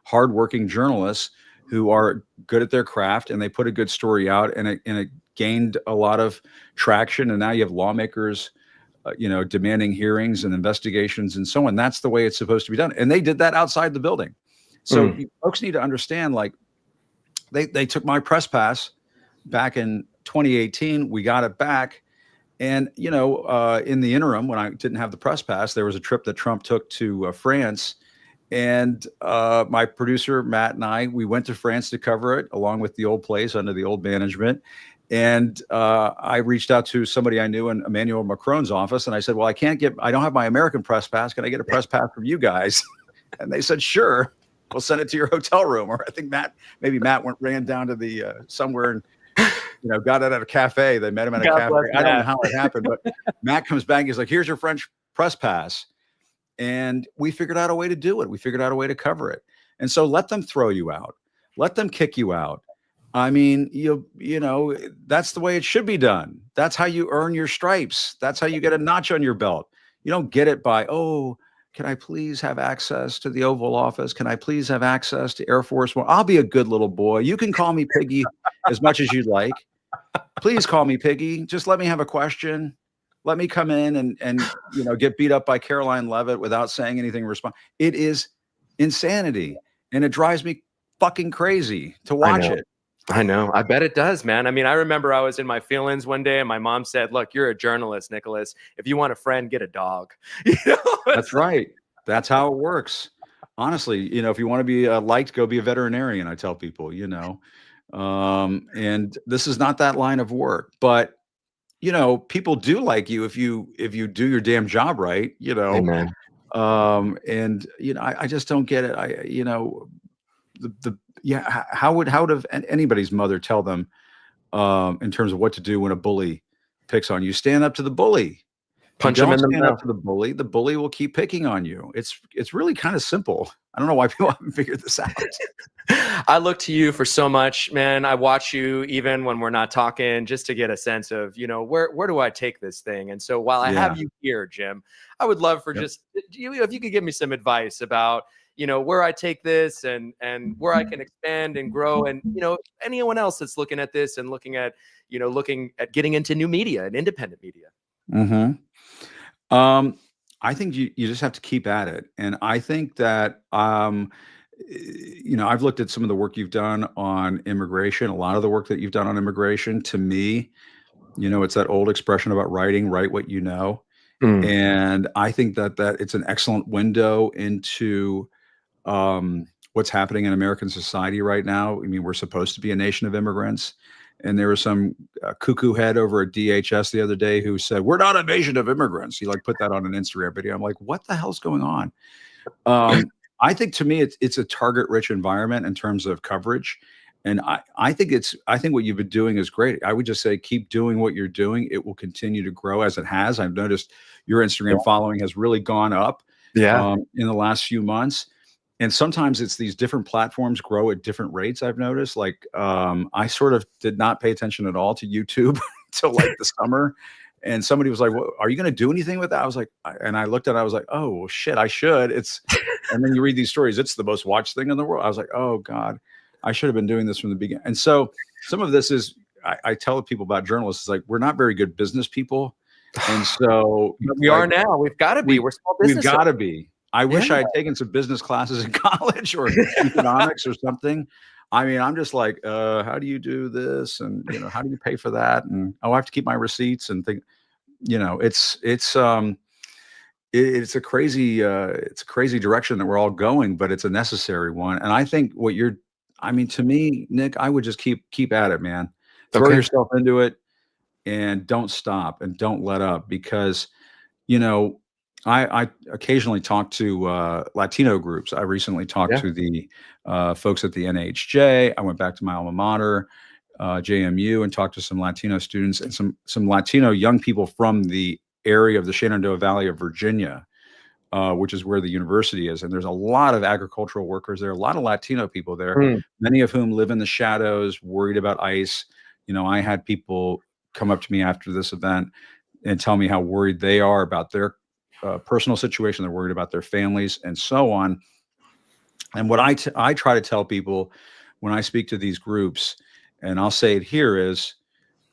S4: hardworking journalists who are good at their craft, and they put a good story out, and it gained a lot of traction. And now you have lawmakers, demanding hearings and investigations and so on. That's the way it's supposed to be done. And they did that outside the building. So folks need to understand, like, they took my press pass back in 2018. We got it back. And, in the interim, when I didn't have the press pass, there was a trip that Trump took to France. And my producer, Matt, and we went to France to cover it along with the old place under the old management. And I reached out to somebody I knew in Emmanuel Macron's office. And I said, well, I don't have my American press pass. Can I get a press pass from you guys? And they said, sure, we'll send it to your hotel room. Or I think Matt ran down to the somewhere and, got it at a cafe. They met him at a cafe. I don't know how it happened, but Matt comes back. He's like, here's your French press pass. And we figured out a way to do it. We figured out a way to cover it. And so let them throw you out. Let them kick you out. I mean, that's the way it should be done. That's how you earn your stripes. That's how you get a notch on your belt. You don't get it by, oh, can I please have access to the Oval Office? Can I please have access to Air Force One? I'll be a good little boy. You can call me Piggy as much as you'd like. Please call me Piggy. Just let me have a question. Let me come in and get beat up by Caroline Leavitt without saying anything. It is insanity, and it drives me fucking crazy to watch it.
S1: I know. I bet it does, man. I mean, I remember I was in my feelings one day and my mom said, look, you're a journalist, Nicholas. If you want a friend, get a dog.
S4: That's right. That's how it works. Honestly, if you want to be liked, go be a veterinarian. I tell people, and this is not that line of work, but people do like you if you do your damn job right,
S1: Amen.
S4: And I just don't get it. How would anybody's mother tell them in terms of what to do when a bully picks on you? Stand up to the bully.
S1: Punch him in the mouth.
S4: Up to the bully will keep picking on you. It's really kind of simple. I don't know why people haven't figured this out.
S1: I look to you for so much, man. I watch you even when we're not talking, just to get a sense of, where do I take this thing? And so while I have you here, Jim, I would love for just if you could give me some advice about, where I take this and where I can expand and grow. And, anyone else that's looking at this and looking at getting into new media and independent media.
S4: I think you just have to keep at it. And I think that, I've looked at some of the work you've done on immigration, a lot of the work that you've done on immigration. To me, it's that old expression about write what you know. And I think that it's an excellent window into what's happening in American society right now. I mean, we're supposed to be a nation of immigrants. And there was some cuckoo head over at DHS the other day who said, "We're not a nation of immigrants." He put that on an Instagram video. I'm like, what the hell's going on? I think to me, it's a target-rich environment in terms of coverage. And I think what you've been doing is great. I would just say, keep doing what you're doing. It will continue to grow as it has. I've noticed your Instagram following has really gone up in the last few months. And sometimes it's these different platforms grow at different rates. I've noticed, I sort of did not pay attention at all to YouTube until the summer. And somebody was like, "Well, are you going to do anything with that?" I was like, and I looked at it, I was like, "Oh, well, shit, I should." And then you read these stories. It's the most watched thing in the world. I was like, "Oh God, I should have been doing this from the beginning." And so some of this is, I tell people about journalists, it's we're not very good business people. And so
S1: we are now. We've got to be. We're small business.
S4: We've got to be. I wish I had taken some business classes in college or economics or something. I mean, I'm just like, how do you do this? And, how do you pay for that? And, I have to keep my receipts and think, it's a crazy direction that we're all going, but it's a necessary one. And I think to me, Nick, I would just keep at it, man. Throw yourself into it and don't stop and don't let up, because, I occasionally talk to Latino groups. I recently talked to the folks at the NHJ. I went back to my alma mater, JMU, and talked to some Latino students and some Latino young people from the area of the Shenandoah Valley of Virginia, which is where the university is. And there's a lot of agricultural workers there, a lot of Latino people there, many of whom live in the shadows, worried about ICE. I had people come up to me after this event and tell me how worried they are about their personal situation. They're worried about their families and so on. And what I try to tell people when I speak to these groups, and I'll say it here, is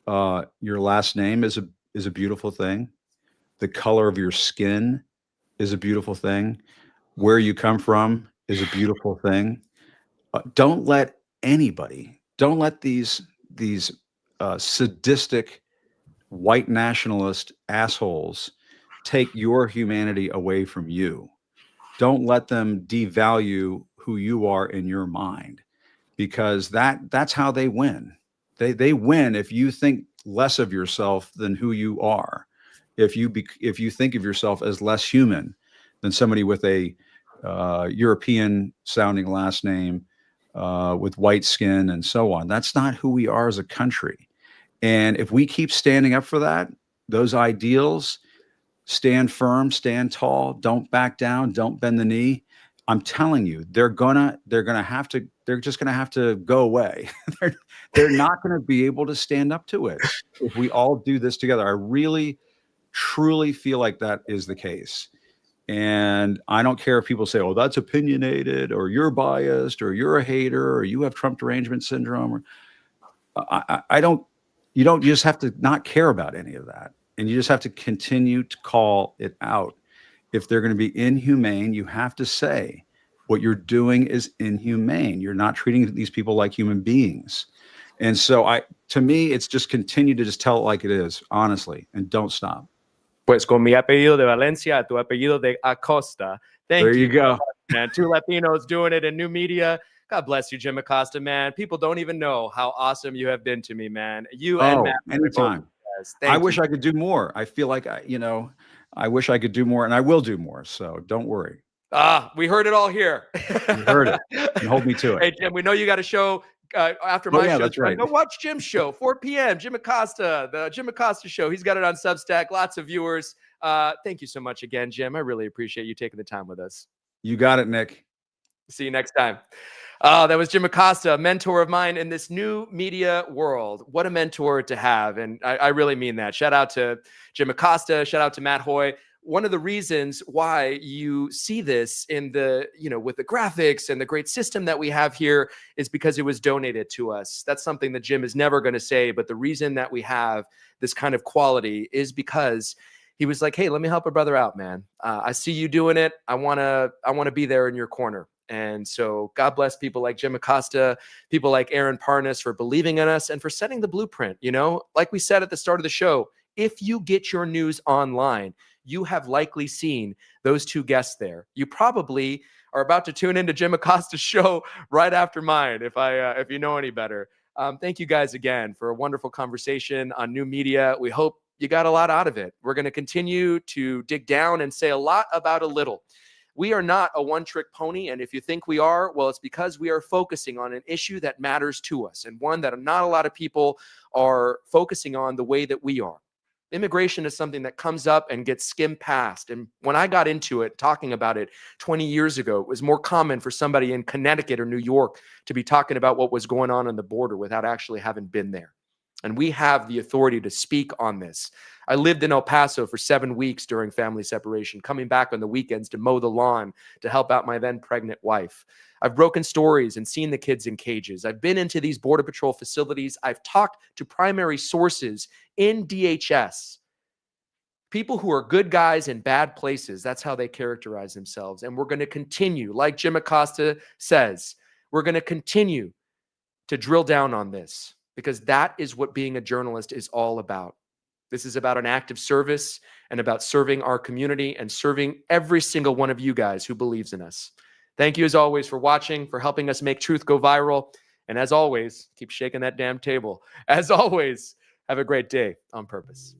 S4: your last name is a beautiful thing. The color of your skin is a beautiful thing. Where you come from is a beautiful thing. Don't let these sadistic white nationalist assholes take your humanity away from you. Don't let them devalue who you are in your mind, because that's how they win. They win if you think less of yourself than who you are. If you think of yourself as less human than somebody with a European sounding last name, with white skin and so on. That's not who we are as a country. And if we keep standing up for those ideals, stand firm, stand tall, don't back down, don't bend the knee, I'm telling you, they're just gonna have to go away. they're not gonna be able to stand up to it if we all do this together. I really, truly feel like that is the case. And I don't care if people say, "Oh, that's opinionated," or "You're biased," or "You're a hater," or "You have Trump derangement syndrome." You just have to not care about any of that. And you just have to continue to call it out. If they're going to be inhumane, you have to say what you're doing is inhumane. You're not treating these people like human beings. And so to me, it's just continue to just tell it like it is, honestly, and don't stop.
S1: Pues con mi apellido de Valencia, tu apellido de Acosta. Thank you.
S4: There you go.
S1: Man, two Latinos doing it in new media. God bless you, Jim Acosta, man. People don't even know how awesome you have been to me, man. You and Matt.
S4: Anytime. I wish I could do more. I feel like, I wish I could do more, and I will do more. So don't worry.
S1: We heard it all here.
S4: You heard it. And hold me to it.
S1: Hey, Jim, we know you got a show after my show.
S4: That's right.
S1: Go watch Jim's show, 4 p.m. Jim Acosta, the Jim Acosta Show. He's got it on Substack. Lots of viewers. Thank you so much again, Jim. I really appreciate you taking the time with us.
S4: You got it, Nick.
S1: See you next time. That was Jim Acosta, a mentor of mine in this new media world. What a mentor to have. And I really mean that. Shout out to Jim Acosta. Shout out to Matt Hoy. one of the reasons why you see this in the, with the graphics and the great system that we have here is because it was donated to us. That's something that Jim is never going to say. But the reason that we have this kind of quality is because he was like, hey, let me help a brother out, man. I see you doing it. I want to be there in your corner. And so God bless people like Jim Acosta, people like Aaron Parnas for believing in us and for setting the blueprint. Like we said at the start of the show, if you get your news online, you have likely seen those two guests there. You probably are about to tune into Jim Acosta's show right after mine, if you know any better. Thank you guys again for a wonderful conversation on new media. We hope you got a lot out of it. We're going to continue to dig down and say a lot about a little. We are not a one-trick pony, and if you think we are, well, it's because we are focusing on an issue that matters to us and one that not a lot of people are focusing on the way that we are. Immigration is something that comes up and gets skimmed past. And when I got into it, talking about it 20 years ago, it was more common for somebody in Connecticut or New York to be talking about what was going on the border without actually having been there. And we have the authority to speak on this. I lived in El Paso for 7 weeks during family separation, coming back on the weekends to mow the lawn to help out my then pregnant wife. I've broken stories and seen the kids in cages. I've been into these Border Patrol facilities. I've talked to primary sources in DHS, people who are good guys in bad places. That's how they characterize themselves. And we're going to continue, like Jim Acosta says, we're going to continue to drill down on this, because that is what being a journalist is all about. This is about an act of service and about serving our community and serving every single one of you guys who believes in us. Thank you as always for watching, for helping us make truth go viral. And as always, keep shaking that damn table. As always, have a great day on purpose.